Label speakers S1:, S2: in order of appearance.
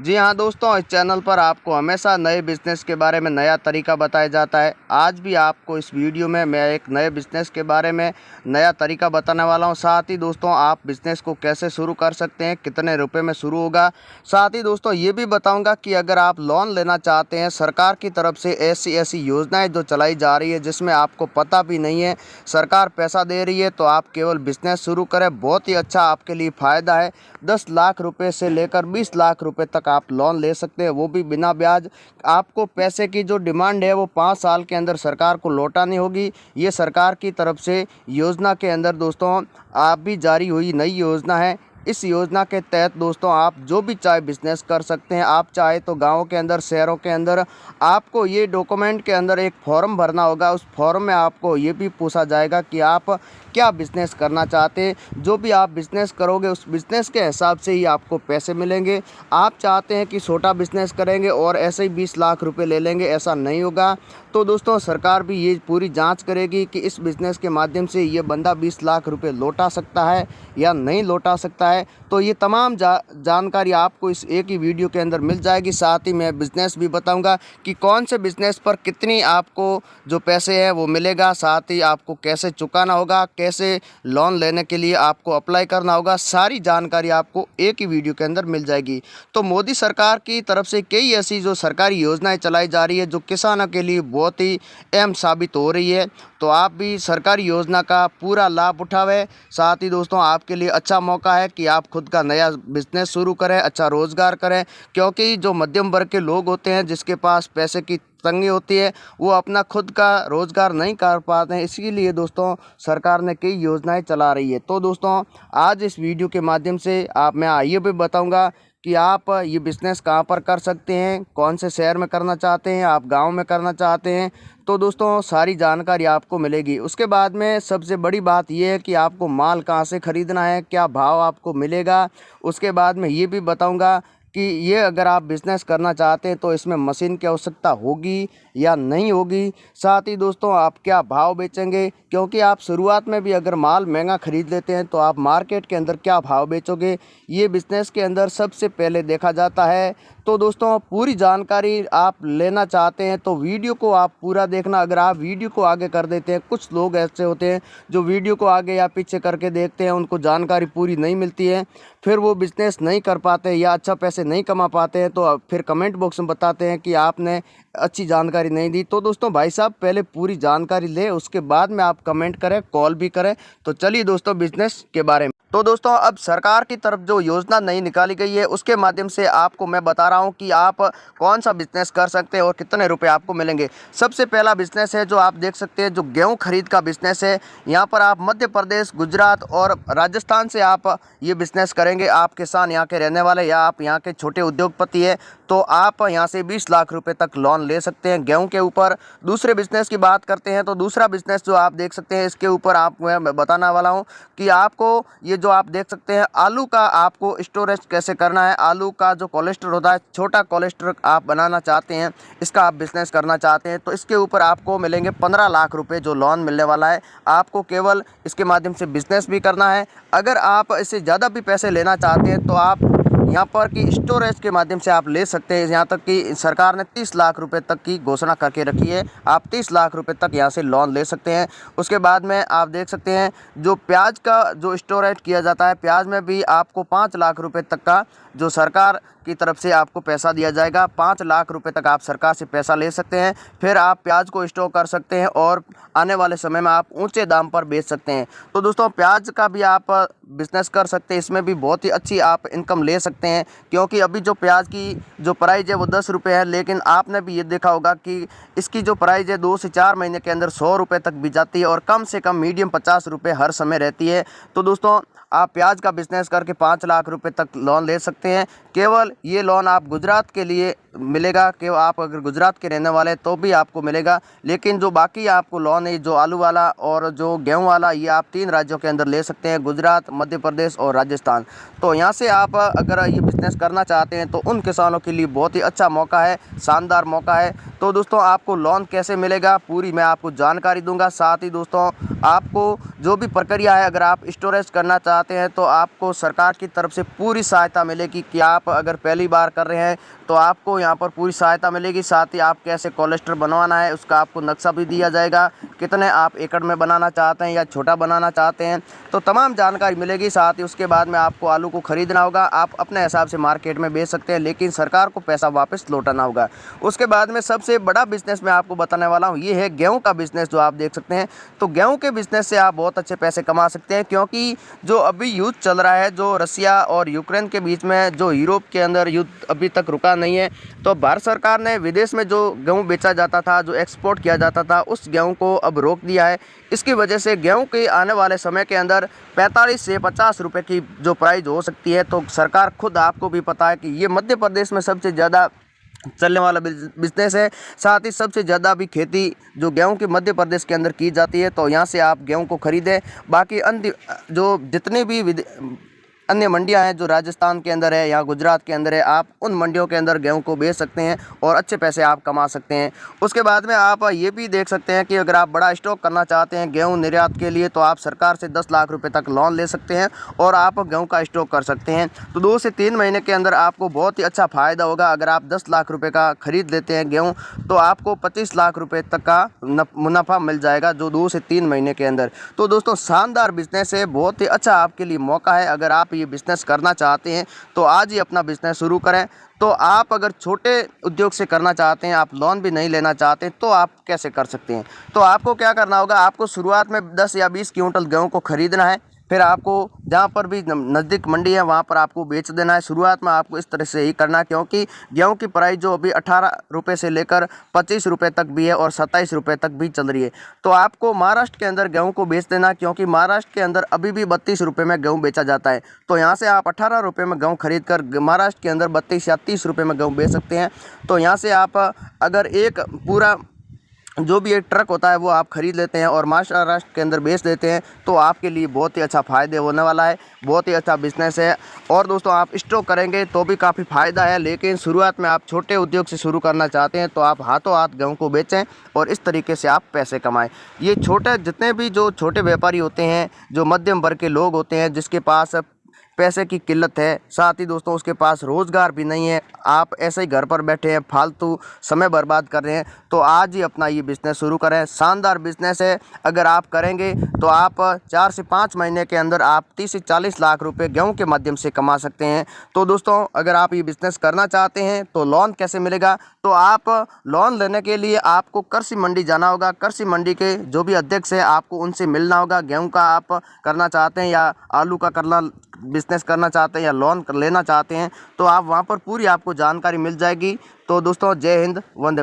S1: जी हाँ दोस्तों, इस चैनल पर आपको हमेशा नए बिज़नेस के बारे में नया तरीका बताया जाता है। आज भी आपको इस वीडियो में मैं एक नए बिज़नेस के बारे में नया तरीका बताने वाला हूँ। साथ ही दोस्तों आप बिज़नेस को कैसे शुरू कर सकते हैं, कितने रुपए में शुरू होगा। साथ ही दोस्तों ये भी बताऊँगा कि अगर आप लोन लेना चाहते हैं, सरकार की तरफ से ऐसी ऐसी योजनाएँ जो चलाई जा रही है जिसमें आपको पता भी नहीं है सरकार पैसा दे रही है, तो आप केवल बिज़नेस शुरू करें। बहुत ही अच्छा आपके लिए फ़ायदा है। 10 लाख रुपए से लेकर 20 लाख रुपए तक आप लोन ले सकते हैं, वो भी बिना ब्याज। आपको पैसे की जो डिमांड है वो 5 साल के अंदर सरकार को लौटानी होगी। ये सरकार की तरफ से योजना के अंदर दोस्तों आप भी जारी हुई नई योजना है। इस योजना के तहत दोस्तों आप जो भी चाहे बिज़नेस कर सकते हैं। आप चाहे तो गाँव के अंदर, शहरों के अंदर आपको ये डॉक्यूमेंट के अंदर एक फॉर्म भरना होगा। उस फॉर्म में आपको ये भी पूछा जाएगा कि आप क्या बिज़नेस करना चाहते हैं। जो भी आप बिज़नेस करोगे उस बिज़नेस के हिसाब से ही आपको पैसे मिलेंगे। आप चाहते हैं कि छोटा बिज़नेस करेंगे और ऐसे ही 20 लाख रुपए ले लेंगे, ऐसा नहीं होगा। तो दोस्तों सरकार भी ये पूरी जांच करेगी कि इस बिज़नेस के माध्यम से ये बंदा 20 लाख रुपए लौटा सकता है या नहीं लौटा सकता है। तो ये तमाम जानकारी आपको इस एक ही वीडियो के अंदर मिल जाएगी। साथ ही मैं बिज़नेस भी बताऊंगा कि कौन से बिज़नेस पर कितनी आपको जो पैसे हैं वो मिलेगा। साथ ही आपको कैसे चुकाना होगा, कैसे लोन लेने के लिए आपको अप्लाई करना होगा, सारी जानकारी आपको एक ही वीडियो के अंदर मिल जाएगी। तो मोदी सरकार की तरफ से कई ऐसी जो सरकारी योजनाएं चलाई जा रही है जो किसानों के लिए बहुत ही अहम साबित हो रही है। तो आप भी सरकारी योजना का पूरा लाभ उठावें। साथ ही दोस्तों आपके लिए अच्छा मौका है कि आप खुद का नया बिज़नेस शुरू करें, अच्छा रोज़गार करें। क्योंकि जो मध्यम वर्ग के लोग होते हैं जिसके पास पैसे की तंगी होती है, वो अपना खुद का रोज़गार नहीं कर पाते हैं। इसीलिए दोस्तों सरकार ने कई योजनाएं चला रही है। तो दोस्तों आज इस वीडियो के माध्यम से मैं ये भी बताऊंगा कि आप ये बिज़नेस कहाँ पर कर सकते हैं, कौन से शहर में करना चाहते हैं, आप गांव में करना चाहते हैं। तो दोस्तों सारी जानकारी आपको मिलेगी। उसके बाद में सबसे बड़ी बात यह है कि आपको माल कहाँ से ख़रीदना है, क्या भाव आपको मिलेगा। उसके बाद में ये भी बताऊंगा कि ये अगर आप बिज़नेस करना चाहते हैं तो इसमें मशीन की आवश्यकता होगी या नहीं होगी। साथ ही दोस्तों आप क्या भाव बेचेंगे, क्योंकि आप शुरुआत में भी अगर माल महंगा ख़रीद लेते हैं तो आप मार्केट के अंदर क्या भाव बेचोगे, ये बिज़नेस के अंदर सबसे पहले देखा जाता है। तो दोस्तों पूरी जानकारी आप लेना चाहते हैं तो वीडियो को आप पूरा देखना। अगर आप वीडियो को आगे कर देते हैं, कुछ लोग ऐसे होते हैं जो वीडियो को आगे या पीछे करके देखते हैं, उनको जानकारी पूरी नहीं मिलती है, फिर वो बिज़नेस नहीं कर पाते या अच्छा पैसे नहीं कमा पाते हैं। तो फिर कमेंट बॉक्स में बताते हैं कि आपने अच्छी जानकारी नहीं दी। तो दोस्तों भाई साहब पहले पूरी जानकारी ले, उसके बाद में आप कमेंट करें, कॉल भी करें। तो चलिए दोस्तों बिज़नेस के बारे में। तो दोस्तों अब सरकार की तरफ जो योजना नई निकाली गई है उसके माध्यम से आपको मैं बता रहा हूं कि आप कौन सा बिज़नेस कर सकते हैं और कितने रुपए आपको मिलेंगे। सबसे पहला बिज़नेस है जो आप देख सकते हैं, जो गेहूं खरीद का बिज़नेस है। यहां पर आप मध्य प्रदेश, गुजरात और राजस्थान से आप ये बिज़नेस करेंगे। आप किसान यहाँ के रहने वाले या आप यहाँ के छोटे उद्योगपति है तो आप यहाँ से 20 लाख रुपए तक लोन ले सकते हैं गेहूं के ऊपर। दूसरे बिज़नेस की बात करते हैं तो दूसरा बिज़नेस जो आप देख सकते हैं, इसके ऊपर आप मैं बताने वाला हूं कि आपको ये जो आप देख सकते हैं आलू का आपको स्टोरेज कैसे करना है। आलू का जो कोलेस्ट्रॉल होता है, छोटा कोलेस्ट्रॉल आप बनाना चाहते हैं, इसका आप बिज़नेस करना चाहते हैं तो इसके ऊपर आपको मिलेंगे 15 लाख रुपए जो लोन मिलने वाला है। आपको केवल इसके माध्यम से बिज़नेस भी करना है। अगर आप इससे ज़्यादा भी पैसे लेना चाहते हैं तो आप यहाँ पर कि स्टोरेज के माध्यम से आप ले सकते हैं। यहाँ तक कि सरकार ने 30 लाख रुपए तक की घोषणा करके रखी है, आप 30 लाख रुपए तक यहाँ से लोन ले सकते हैं। उसके बाद में आप देख सकते हैं जो प्याज का जो स्टोरेज किया जाता है, प्याज में भी आपको 5 लाख रुपए तक का जो सरकार की तरफ से आपको पैसा दिया जाएगा। 5 लाख रुपए तक आप सरकार से पैसा ले सकते हैं। फिर आप प्याज को स्टोर कर सकते हैं और आने वाले समय में आप ऊंचे दाम पर बेच सकते हैं। तो दोस्तों प्याज का भी आप बिज़नेस कर सकते हैं, इसमें भी बहुत ही अच्छी आप इनकम ले सकते हैं। क्योंकि अभी जो प्याज की जो प्राइस है वो 10 रुपये है, लेकिन आपने भी ये देखा होगा कि इसकी जो प्राइस है 2 से 4 महीने के अंदर 100 रुपये तक भी जाती है और कम से कम मीडियम 50 रुपये हर समय रहती है। तो दोस्तों आप प्याज का बिज़नेस करके 5 लाख रुपए तक लोन ले सकते हैं। केवल ये लोन आप गुजरात के लिए मिलेगा कि आप अगर गुजरात के रहने वाले तो भी आपको मिलेगा। लेकिन जो बाकी आपको लोन है, जो आलू वाला और जो गेहूं वाला, ये आप 3 राज्यों के अंदर ले सकते हैं, गुजरात, मध्य प्रदेश और राजस्थान। तो यहाँ से आप अगर ये बिज़नेस करना चाहते हैं तो उन किसानों के लिए बहुत ही अच्छा मौका है, शानदार मौका है। तो दोस्तों आपको लोन कैसे मिलेगा पूरी मैं आपको जानकारी दूंगा। साथ ही दोस्तों आपको जो भी प्रक्रिया है, अगर आप स्टोरेज करना चाहते हैं तो आपको सरकार की तरफ से पूरी सहायता मिलेगी कि आप अगर पहली बार कर रहे हैं तो आपको यहाँ पर पूरी सहायता मिलेगी। साथ ही आप कैसे कोलेस्टर बनवाना है उसका आपको नक्शा भी दिया जाएगा, कितने आप एकड़ में बनाना चाहते हैं या छोटा बनाना चाहते हैं, तो तमाम जानकारी मिलेगी। साथ ही उसके बाद में आपको आलू को खरीदना होगा, आप अपने हिसाब से मार्केट में बेच सकते हैं, लेकिन सरकार को पैसा वापस लौटाना होगा। उसके बाद में सबसे बड़ा बिजनेस मैं आपको बताने वाला हूँ, ये है गेहूँ का बिजनेस, जो आप देख सकते हैं। तो गेहूँ के बिजनेस से आप बहुत अच्छे पैसे कमा सकते हैं, क्योंकि जो अभी युद्ध चल रहा है, जो रसिया और यूक्रेन के बीच में, जो यूरोप के अंदर युद्ध अभी तक रुका नहीं है, तो भारत सरकार ने विदेश में जो गेहूँ बेचा जाता था, जो एक्सपोर्ट किया जाता था, उस गेहूँ को अब रोक दिया है। इसकी वजह से गेहूँ के आने वाले समय के अंदर 45 से 50 रुपए की जो प्राइस हो सकती है। तो सरकार खुद, आपको भी पता है कि ये मध्य प्रदेश में सबसे ज़्यादा चलने वाला बिजनेस है। साथ ही सबसे ज़्यादा भी खेती जो गेहूं के मध्य प्रदेश के अंदर की जाती है। तो यहाँ से आप गेहूं को खरीदें। बाकी अन्य जो जितने भी अन्य मंडियां हैं जो राजस्थान के अंदर है या गुजरात के अंदर है, आप उन मंडियों के अंदर गेहूं को बेच सकते हैं और अच्छे पैसे आप कमा सकते हैं। उसके बाद में आप ये भी देख सकते हैं कि अगर आप बड़ा स्टॉक करना चाहते हैं गेहूं निर्यात के लिए, तो आप सरकार से 10 लाख रुपए तक लोन ले सकते हैं और आप गेहूं का स्टॉक कर सकते हैं। तो 2 से 3 महीने के अंदर आपको बहुत ही अच्छा फ़ायदा होगा। अगर आप 10 लाख रुपये का खरीद लेते हैं गेहूँ, तो आपको 25 लाख रुपये तक का मुनाफा मिल जाएगा, जो 2 से 3 महीने के अंदर। तो दोस्तों शानदार बिजनेस है, बहुत ही अच्छा आपके लिए मौका है। अगर आप ये बिज़नेस करना चाहते हैं तो आज ही अपना बिज़नेस शुरू करें। तो आप अगर छोटे उद्योग से करना चाहते हैं, आप लोन भी नहीं लेना चाहते, तो आप कैसे कर सकते हैं? तो आपको क्या करना होगा, आपको शुरुआत में 10 या 20 क्विंटल गेहूं को खरीदना है। फिर आपको जहाँ पर भी नज़दीक मंडी है वहाँ पर आपको बेच देना है। शुरुआत में आपको इस तरह से ही करना है, क्योंकि गेहूं की प्राइस जो अभी 18 रुपये से लेकर 25 रुपये तक भी है और 27 रुपये तक भी चल रही है। तो आपको महाराष्ट्र के अंदर गेहूं को बेच देना, क्योंकि महाराष्ट्र के अंदर अभी भी 32 रुपये में गेहूं बेचा जाता है। तो यहाँ से आप 18 रुपये में गेहूं खरीद कर महाराष्ट्र के अंदर 32 या 30 रुपये में गेहूं बेच सकते हैं। तो यहाँ से आप अगर एक पूरा जो भी एक ट्रक होता है वो आप खरीद लेते हैं और महाराष्ट्र के अंदर बेच देते हैं, तो आपके लिए बहुत ही अच्छा फ़ायदे होने वाला है, बहुत ही अच्छा बिजनेस है। और दोस्तों आप स्टॉक करेंगे तो भी काफ़ी फ़ायदा है, लेकिन शुरुआत में आप छोटे उद्योग से शुरू करना चाहते हैं तो आप हाथों हाथ गेहूं को बेचें और इस तरीके से आप पैसे कमाएं। ये छोटे जितने भी जो छोटे व्यापारी होते हैं, जो मध्यम वर्ग के लोग होते हैं, जिसके पास पैसे की किल्लत है, साथ ही दोस्तों उसके पास रोज़गार भी नहीं है, आप ऐसे ही घर पर बैठे हैं, फालतू समय बर्बाद कर रहे हैं, तो आज ही अपना ये बिज़नेस शुरू करें। शानदार बिज़नेस है, अगर आप करेंगे तो आप 4 से 5 महीने के अंदर आप 30 से 40 लाख रुपए गेहूं के माध्यम से कमा सकते हैं। तो दोस्तों अगर आप ये बिज़नेस करना चाहते हैं तो लोन कैसे मिलेगा, तो आप लोन लेने के लिए आपको कृषि मंडी जाना होगा। कृषि मंडी के जो भी अध्यक्ष है आपको उनसे मिलना होगा। गेहूँ का आप करना चाहते हैं या आलू का बिज़नेस करना चाहते हैं या लोन लेना चाहते हैं, तो आप वहाँ पर पूरी आपको जानकारी मिल जाएगी। तो दोस्तों जय हिंद, वंदे।